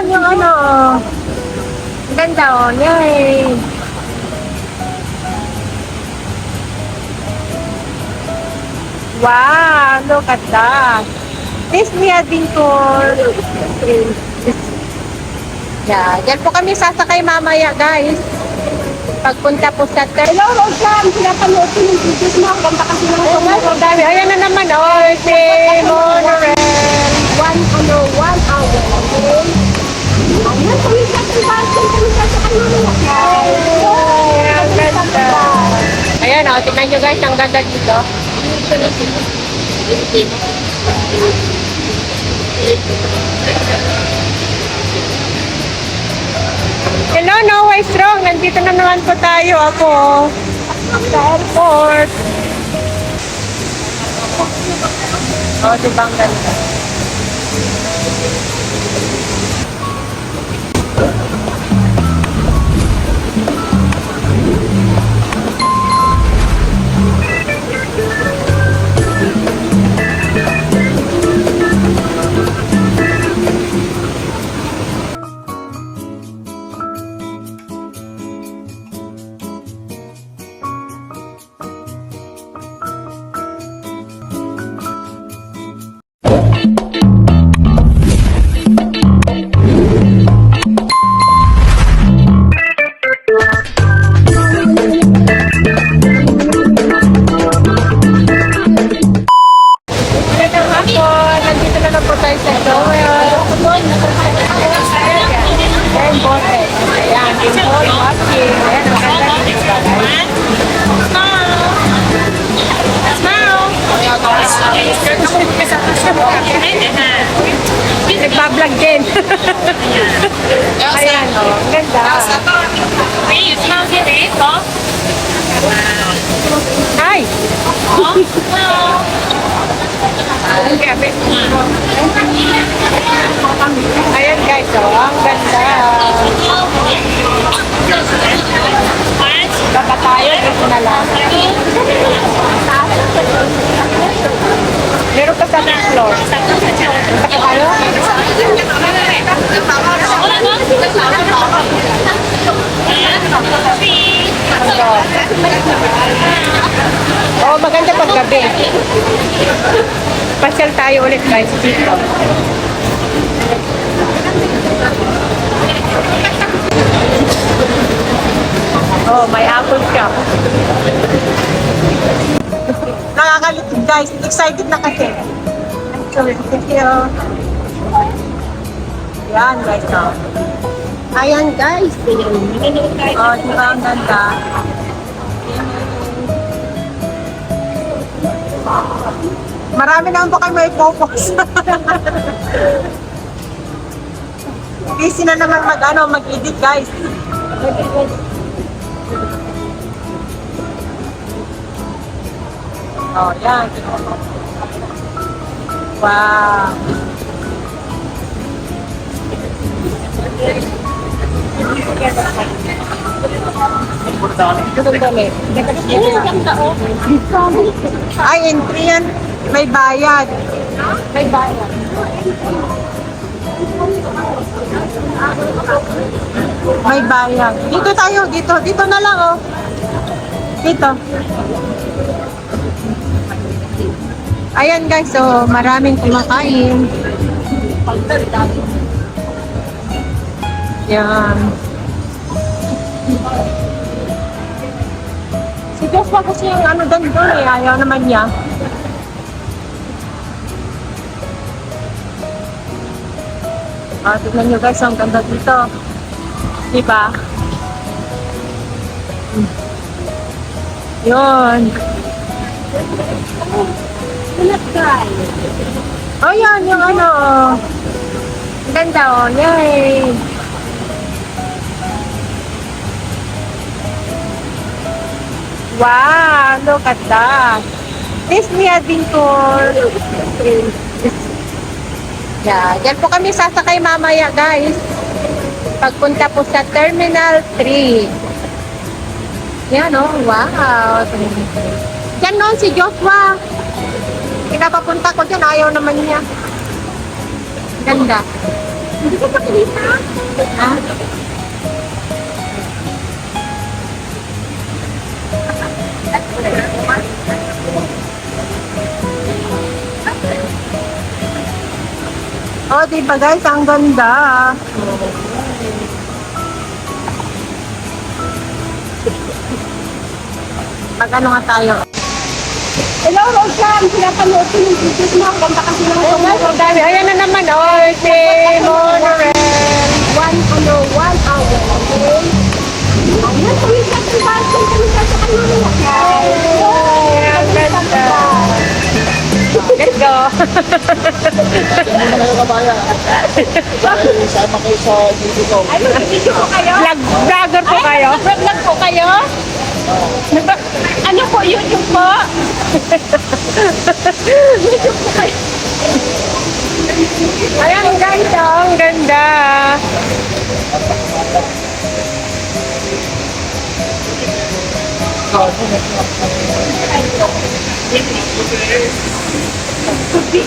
Ayan, yung ano. Ang ganda oh. Yay. Wow, look at that. Disney Adventure. Yeah, dyan po kami sasakay mamaya, guys. Pagpunta po sa Hello, Rosan! Pinapanood ko yung videos mo. Ang ganda kasi ng Oh, dami. Ayan na naman, oh, si Monorail. one hour. Okay? Ayan, tumigas si Bastion. Tumigas sa kanila. Ay, ang ganda. Ayan, oh, tingnan nyo guys, ang ganda dito. Hello, no way strong. Nandito na naman po tayo. Ako sa airport. Oh, diba ang ganda? Magandang hapon. Nandito na lang po tayo sa Joel. Ayan, bote. Ayan, Dimple, watching. Ayan, ang ganda dito. Nagbablog din. Ayan, oh, ang ganda. Ay! Ayan guys, oh, ang ganda. Baka tayo, dito na lang. Meron pa sa next floor. Baka tayo? Oh, maganda pag gabi. Pasyal tayo ulit guys dito. Oh, may apple shop. Nakakalitig guys. Excited na kasi. Thank you. Yan guys. Oh. Ayan guys. Oh, di ba ang ganda? Marami naman po kayo may focus. Busy na naman mag-edit guys. Oh, yan. Wow. Ay, entry yan. May bayad. May bayad. May bayad. Dito tayo, dito. Dito na lang, oh. Dito. Ayan guys, so maraming kumakain. Yan. Si Joshua kasi yung ano doon eh, ayaw naman niya. Tignan nyo guys, ang ganda dito. Diba? Yun. Oh, yan, yung ano, oh. Ang ganda, oh. Yay! Wow, look at that. Disney Adventure. Yeah, dyan po kami sasakay mamaya, guys. Pagpunta po sa Terminal 3. Yan, oh. Wow. Diyan noon si Joshua. Pinapapunta ko dyan, ayaw naman niya. Ganda. Hindi ka pakita? Ha? Oh, di ba guys, ang ganda. Mag ano nga tayo? Hello, Rosan! Pinapanood ko yung videos mo. Ang ganda kasi ng Oh, guys, ang dami. Ayan na naman, oh, si Monorail. one hour. Okay? Ayan, tumigas ang basin. Tumigas sa kanila. Ay, ang ganda. Let's go. Hindi na kayo kabaya. Sama kayo sa video ko. Ay, mag-video ko kayo? Vlogger po kayo? Vlog po kayo? Ano po, YouTube po? YouTube po kayo. Ayan guys, oh, ang ganda.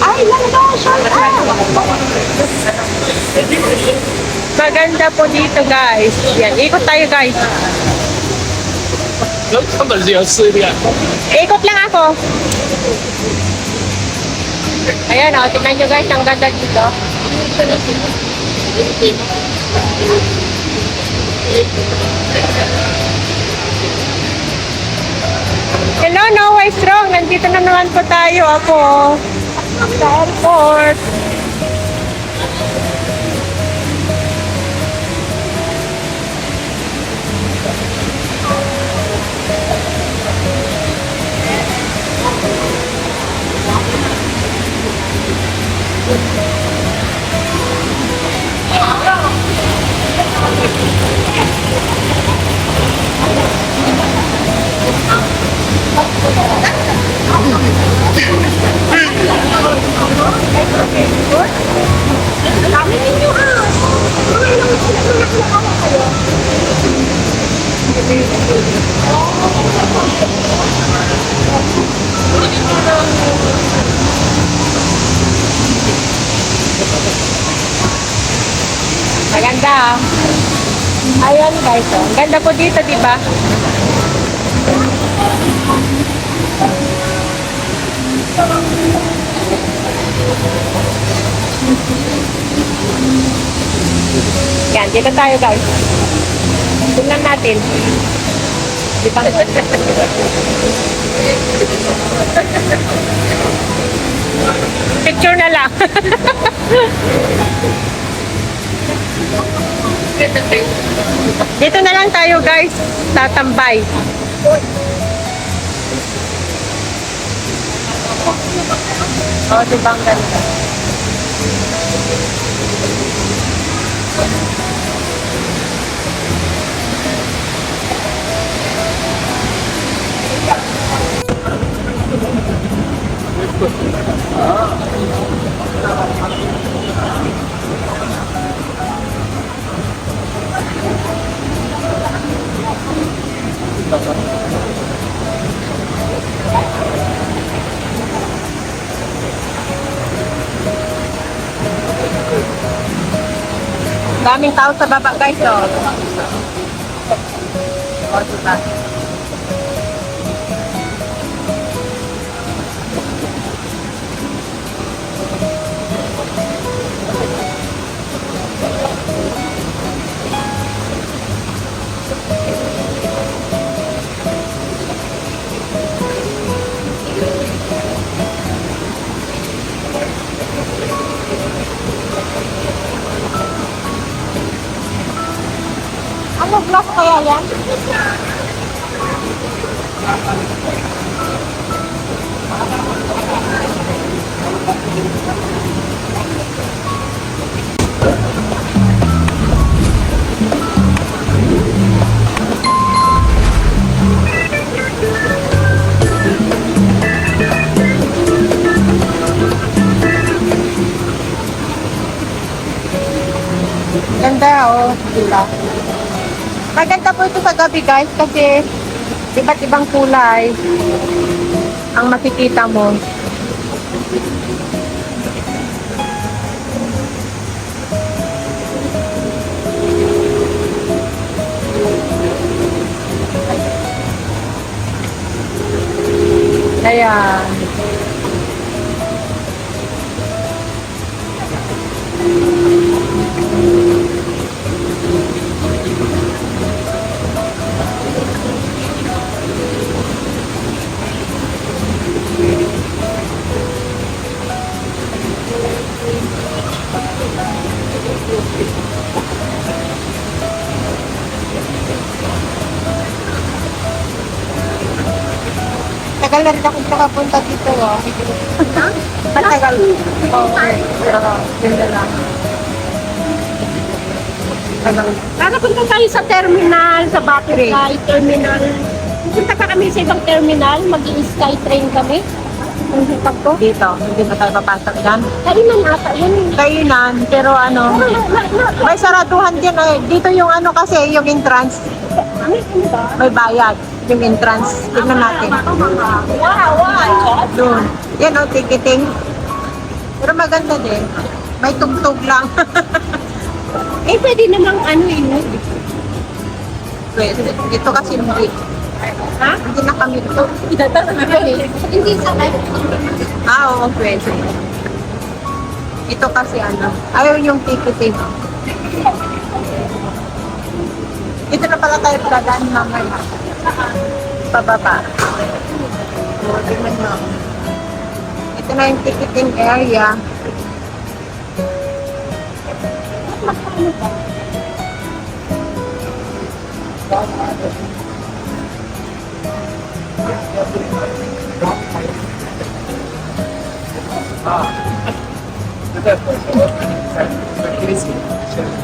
Ay, langga, shut up! Maganda po dito guys. Yan, ikot tayo guys. 根本是有试炼。 Ikot lang ako. Ayan o, tingnan nyo guys, ang ganda dito. Hello, Noah Strong. Nandito na naman po tayo ako sa airport. Dami ninyo ah! Mga ilang nakakalawa kayo. Maganda ah. Ayan guys, oh. Ang ganda po dito, di ba? Yan, dito tayo guys. Tingnan natin. Di ba? Picture na lang. Dito na lang tayo guys, tatambay. Oh, diba ang ganda? Daming tao sa baba guys, oh. Oh, diba? Ano vlog kaya yan? Ganda, oh. Diba? Maganda po ito sa gabi guys kasi iba't ibang kulay ang makikita mo. Ayan. Tagal na rin ako nakapunta dito, oh. Matagal. Okay. Yun na lang. Punta tayo sa terminal, sa Butterfly Terminal. Punta pa kami sa ibang terminal, mag-i-sky train kami. Ang hipag ko. Dito, hindi ba tayo papasok dyan? Kainan ata yun. Kainan, pero ano, may saraduhan din eh. Dito yung ano kasi, yung entrance, Ano ba? may bayad. Yung entrance, tignan natin. Wow! Doon. Yan o, ticketing. Pero maganda din. May tugtog lang. Eh, pwede namang ano yun. Pwede. Ito kasi hindi. Ha? Hindi na kami ito. Hindi sa live. Oo, pwede. Ito kasi ano, ayaw yung ticketing. Dito na pala tayo dadaan mamaya. Pababa. O, tingnan mo. Ito na yung ticketing area.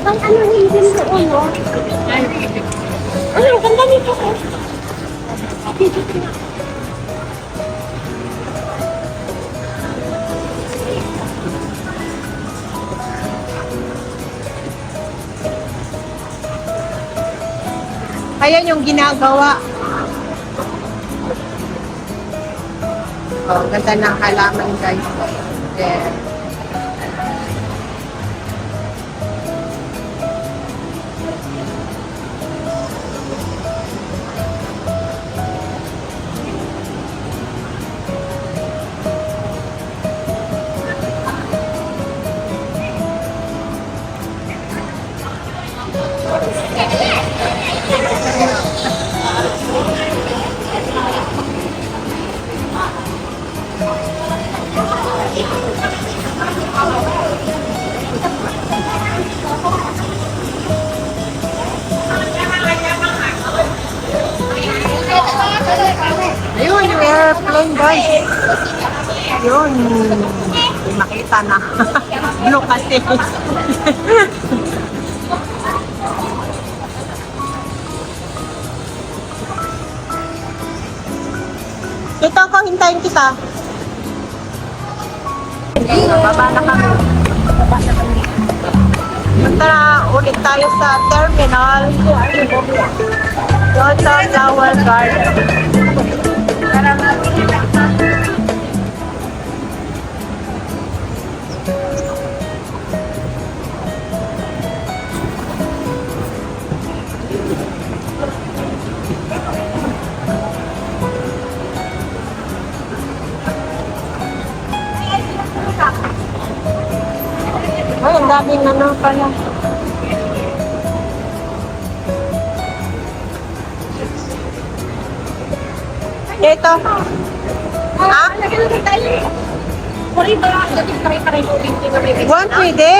Ang ano hidden doon, no? Ano, ang ganda nito ko. Ayan yung ginagawa. Oh, ganda ng halaman guys. There. Ayun, yung airplane guys. Yun. Hindi makita na. Blue kasi. Dito ako, hintayin kita. Baba na kami. Punta na ulit tayo sa terminal. Total Flower Garden. Ay, ang daming ano pala. Ito. Ha? Puri ba? Dati pare-pare ko pinti na may Buwan, pwede.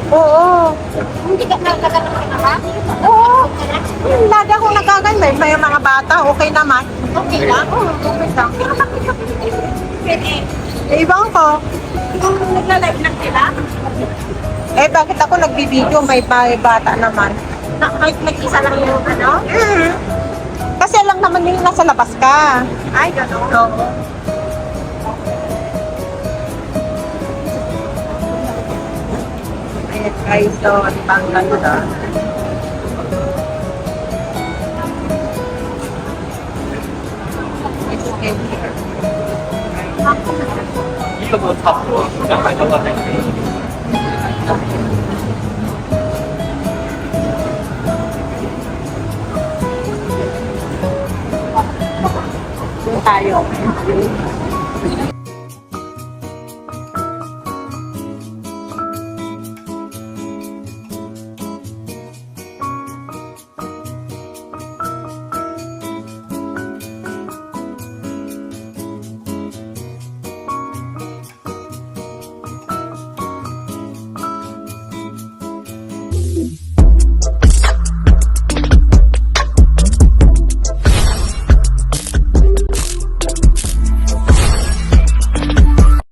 Oo. Hindi ka nagkakaroon na ba? Oo. Lagi akong nagkaganda. May mga bata, okay naman. Okay lang? Okay lang. Pwede. Eh, ibang ko. Kung nagla-live lang sila, Eh, bakit ako nagbibideo? May bata naman. kahit nag-isa lang yung ano? Kasi lang naman yung nasa labas ka. Ay, gano'n. Oo. Ayan guys, so, ang ganda. It's in here. 이거 뭐 잡고 약간 이거 tayo.